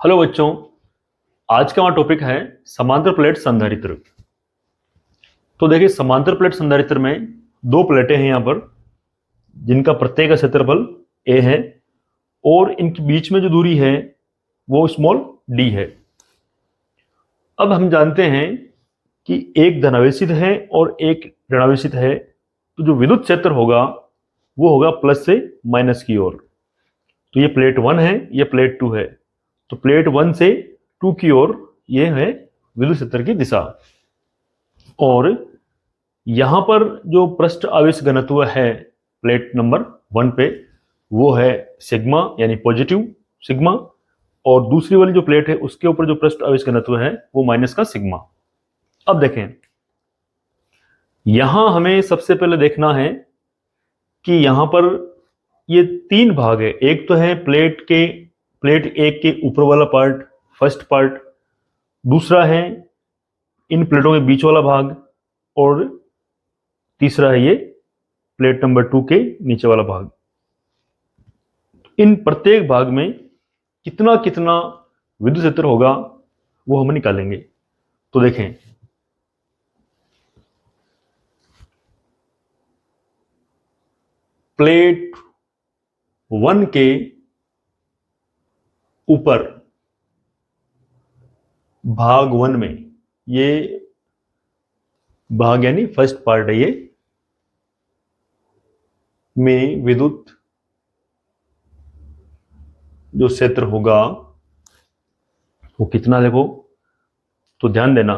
Hello बच्चों, आज का हमारा टॉपिक है समांतर प्लेट संधारित्र। तो देखिए, समांतर प्लेट संधारित्र में दो प्लेटें हैं यहाँ पर, जिनका प्रत्येक का क्षेत्रफल a है और इनके बीच में जो दूरी है वो स्मॉल d है। अब हम जानते हैं कि एक धनावेशित है और एक ऋणावेशित है, तो जो विद्युत क्षेत्र होगा वो होगा प्लस से माइनस की ओर। तो ये प्लेट 1 है, ये प्लेट 2 है। तो प्लेट 1 से 2 की ओर ये है विद्युत क्षेत्र की दिशा। और यहां पर जो पृष्ठ आवेश घनत्व है प्लेट नंबर 1 पे, वो है सिग्मा, यानी पॉजिटिव सिग्मा। और दूसरी वाली जो प्लेट है उसके ऊपर जो पृष्ठ आवेश घनत्व है वो माइनस का सिग्मा। अब देखें, यहां हमें सबसे पहले देखना है कि यहां पर ये तीन भाग है। एक तो है प्लेट एक के ऊपर वाला पार्ट, फर्स्ट पार्ट। दूसरा है इन प्लेटों के बीच वाला भाग, और तीसरा है ये प्लेट नंबर 2 के नीचे वाला भाग। इन प्रत्येक भाग में कितना कितना विद्युत क्षेत्र होगा वो हम निकालेंगे। तो देखें, प्लेट 1 के ऊपर भाग 1 में, ये भाग यानी फर्स्ट पार्ट है, ये में विद्युत जो क्षेत्र होगा वो कितना, देखो तो ध्यान देना,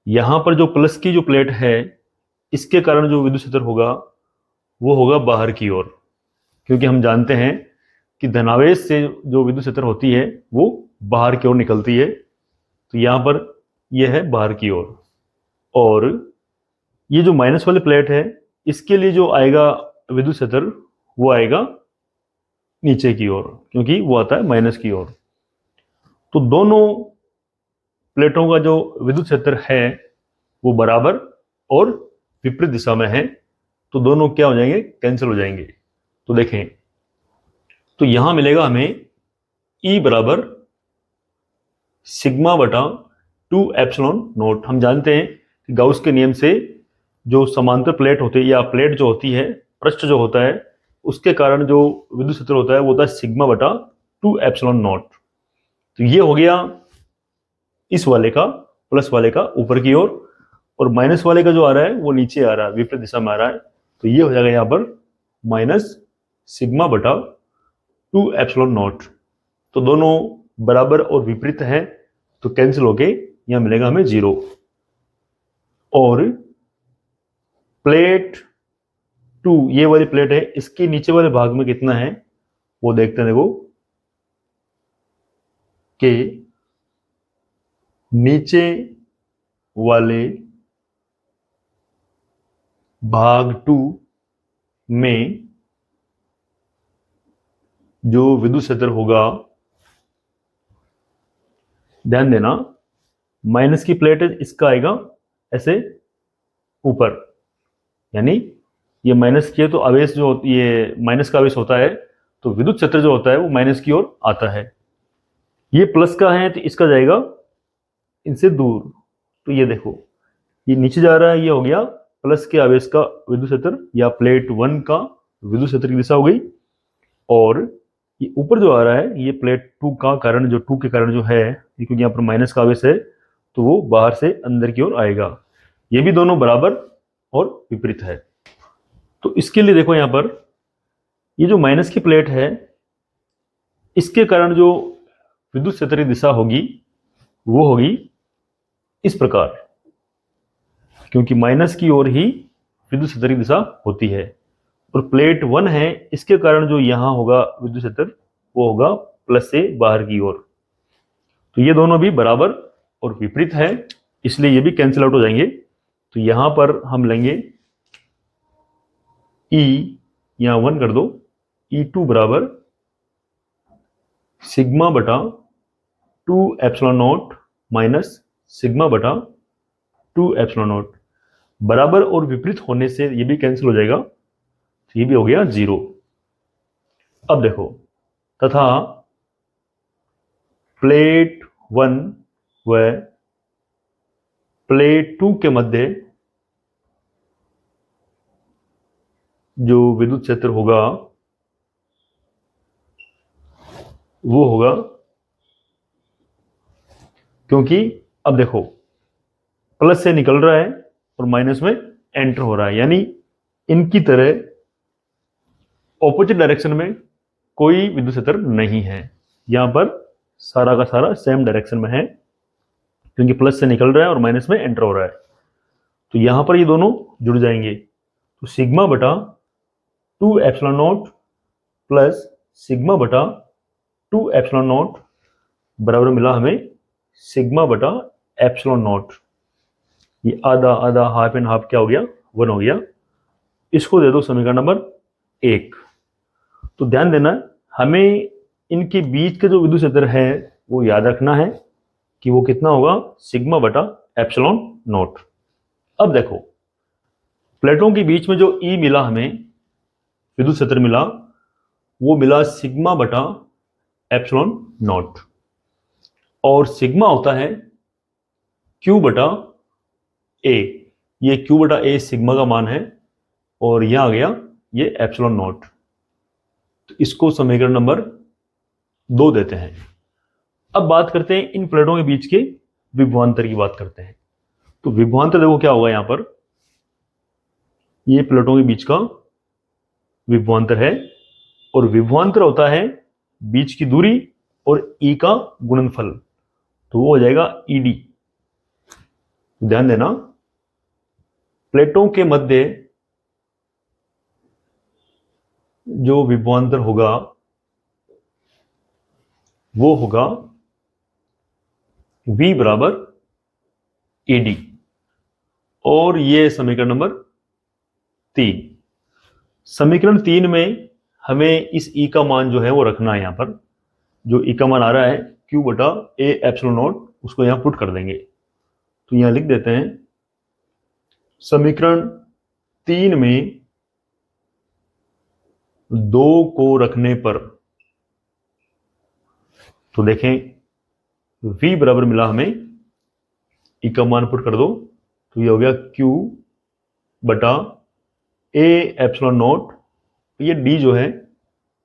यहां पर जो प्लस की जो प्लेट है इसके कारण जो विद्युत क्षेत्र होगा वो होगा बाहर की ओर, क्योंकि हम जानते हैं कि धनावेश से जो विद्युत क्षेत्र होती है वो बाहर की ओर निकलती है। तो यहां पर यह है बाहर की ओर। और ये जो माइनस वाली प्लेट है इसके लिए जो आएगा विद्युत क्षेत्र वो आएगा नीचे की ओर, क्योंकि वो आता है माइनस की ओर। तो दोनों प्लेटों का जो विद्युत क्षेत्र है वो बराबर और विपरीत दिशा में है, तो दोनों क्या हो जाएंगे, कैंसिल हो जाएंगे। तो देखें, तो यहां मिलेगा हमें E बराबर सिग्मा बटा 2 एप्सिलॉन नॉट। हम जानते हैं कि गाउस के नियम से जो समांतर प्लेट होती है या प्लेट जो होती है, पृष्ठ जो होता है, उसके कारण जो विद्युत क्षेत्र होता है वो होता है सिग्मा बटा 2 एप्सिलॉन नॉट। तो ये हो गया इस वाले का, प्लस वाले का ऊपर की ओर, और माइनस वाले का जो आ रहा है वो नीचे आ रहा है, विपरीत दिशा में आ रहा है। तो ये हो जाएगा यहां पर माइनस सिग्मा बटा 2 एप्सिलॉन नॉट। तो दोनों बराबर और विपरीत है, तो कैंसिल होके यहां मिलेगा हमें 0। और प्लेट 2, ये वाली प्लेट है, इसके नीचे वाले भाग में कितना है वो देखते हैं। देखो कि नीचे वाले भाग 2 में जो विद्युत क्षेत्र होगा, ध्यान देना, माइनस की प्लेट है, इसका आएगा ऐसे ऊपर, यानी ये माइनस की है तो आवेश जो ये माइनस का आवेश होता है, तो विद्युत क्षेत्र जो होता है वो माइनस की ओर आता है। ये प्लस का है तो इसका जाएगा इनसे दूर। तो ये देखो, ये नीचे जा रहा है, ये हो गया प्लस के आवेश का विद्युत क्षेत्र या प्लेट 1 का विद्युत क्षेत्र की दिशा हो गई। और ये ऊपर जो आ रहा है ये प्लेट 2 का कारण, जो 2 के कारण जो है, क्योंकि यहाँ पर माइनस का आवेश है तो वो बाहर से अंदर की ओर आएगा। ये भी दोनों बराबर और विपरीत है। तो इसके लिए देखो, यहाँ पर ये जो माइनस की प्लेट है इसके कारण जो विद्युत क्षेत्र की दिशा होगी वो होगी इस प्रकार, क्योंकि माइनस की ओर ही विद्युत क्षेत्र की दिशा होती है। और प्लेट 1 है, इसके कारण जो यहां होगा विद्युत क्षेत्र वो होगा प्लस से बाहर की ओर। तो ये दोनों भी बराबर और विपरीत है, इसलिए ये भी कैंसिल आउट हो जाएंगे। तो यहां पर हम लेंगे E, यहां 1 कर दो, E2 बराबर सिग्मा बटा 2 एप्सिलॉन नॉट माइनस सिग्मा बटा 2 एप्सिलॉन नॉट। बराबर और विपरीत होने से ये भी कैंसिल हो जाएगा, तो ये भी हो गया 0। अब देखो, तथा प्लेट 1 व प्लेट 2 के मध्य जो विद्युत क्षेत्र होगा वो होगा, क्योंकि अब देखो प्लस से निकल रहा है और माइनस में एंटर हो रहा है, यानी इनकी तरह ऑपोजिट डायरेक्शन में कोई विद्युत क्षेत्र नहीं है। यहां पर सारा का सारा सेम डायरेक्शन में है, क्योंकि प्लस से निकल रहा है और माइनस में एंटर हो रहा है। तो यहां पर ये दोनों जुड़ जाएंगे, तो सिग्मा बटा 2 एप्सिलॉन नॉट प्लस सिग्मा बटा 2 एप्सिलॉन नॉट बराबर मिला हमें सिग्मा बटा एप्सिलॉन नॉट। ये आधा आधा हाफ एंड हाफ क्या हो गया, 1 हो गया। इसको दे दो समीकरण नंबर 1। तो ध्यान देना, हमें इनके बीच का जो विद्युत क्षेत्र है वो याद रखना है कि वो कितना होगा, सिग्मा बटा एप्सिलॉन नॉट। अब देखो प्लेटों के बीच में जो ई मिला, हमें विद्युत क्षेत्र मिला, वो मिला सिग्मा बटा एप्सिलॉन नॉट, और सिग्मा होता है क्यू बटा ए। ये क्यू बटा ए सिग्मा का मान है, और यहां आ गया ये एप्सिलॉन नॉट। तो इसको समीकरण नंबर 2 देते हैं। अब बात करते हैं इन प्लेटों के बीच के विभवांतर की बात करते हैं। तो विभवांतर देखो क्या होगा, यहां पर ये प्लेटों के बीच का विभवांतर है, और विभवांतर होता है बीच की दूरी और ई का गुणनफल, तो वो हो जाएगा ईडी। ध्यान देना, प्लेटों के मध्य जो विभवांतर होगा वो होगा V बराबर ईडी, और ये समीकरण नंबर 3। समीकरण 3 में हमें इस E का मान जो है वो रखना है। यहां पर जो E का मान आ रहा है Q बटा A एप्सिलॉन नॉट, उसको यहां पुट कर देंगे। तो यहां लिख देते हैं समीकरण 3 में 2 को रखने पर, तो देखें V बराबर मिला हमें, E का मान पुट कर दो, तो ये हो गया Q बटा A एप्सिलॉन नॉट। ये D जो है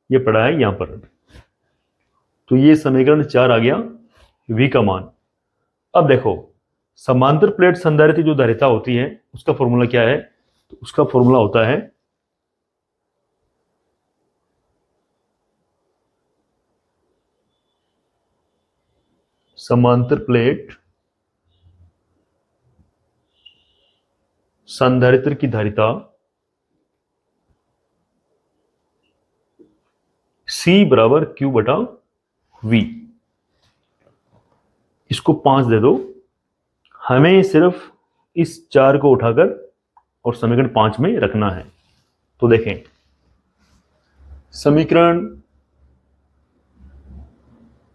ये पड़ा है यहां पर, तो ये समीकरण 4 आ गया V का मान। अब देखो समांतर प्लेट संधारित्र जो धारिता होती है उसका फॉर्मूला क्या है, तो उसका फॉर्मूला होता है समांतर प्लेट संधारित्र की धारिता C बराबर Q बटा V। इसको 5 दे दो, हमें सिर्फ इस 4 को उठाकर और समीकरण 5 में रखना है। तो देखें समीकरण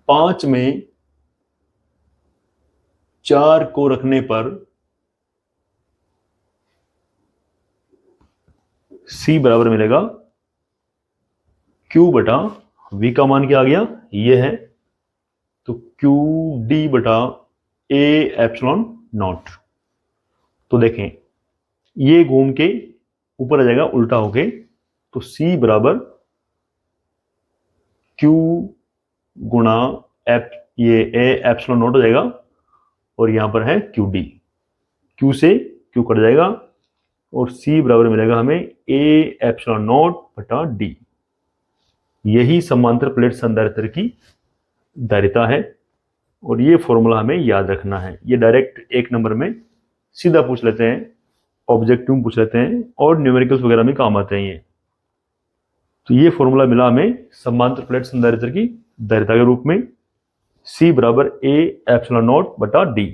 5 में 4 को रखने पर C बराबर मिलेगा Q बटा V का मान क्या आ गया, ये है, तो Q D बटा A एप्सिलॉन नॉट। तो देखें ये घूम के ऊपर आ जाएगा उल्टा होके, तो C बराबर Q गुणा ये A एप्सिलॉन नॉट हो जाएगा, और यहां पर है QD, Q से Q कट जाएगा, और C बराबर मिलेगा हमें A एप्सिलॉन नॉट बटा D। यही समांतर प्लेट संधारित्र की धारिता है, और ये फॉर्मूला हमें याद रखना है। ये डायरेक्ट 1 नंबर में सीधा पूछ लेते हैं, ऑब्जेक्टिव पूछ लेते हैं, और न्यूमेरिकल्स वगैरह में काम आते हैं ये। तो ये फॉर्मूला मिला हमें समांतर प्लेट संधारित्र की धारिता के रूप में, C बराबर A एप्सिलॉन नॉट बटा D।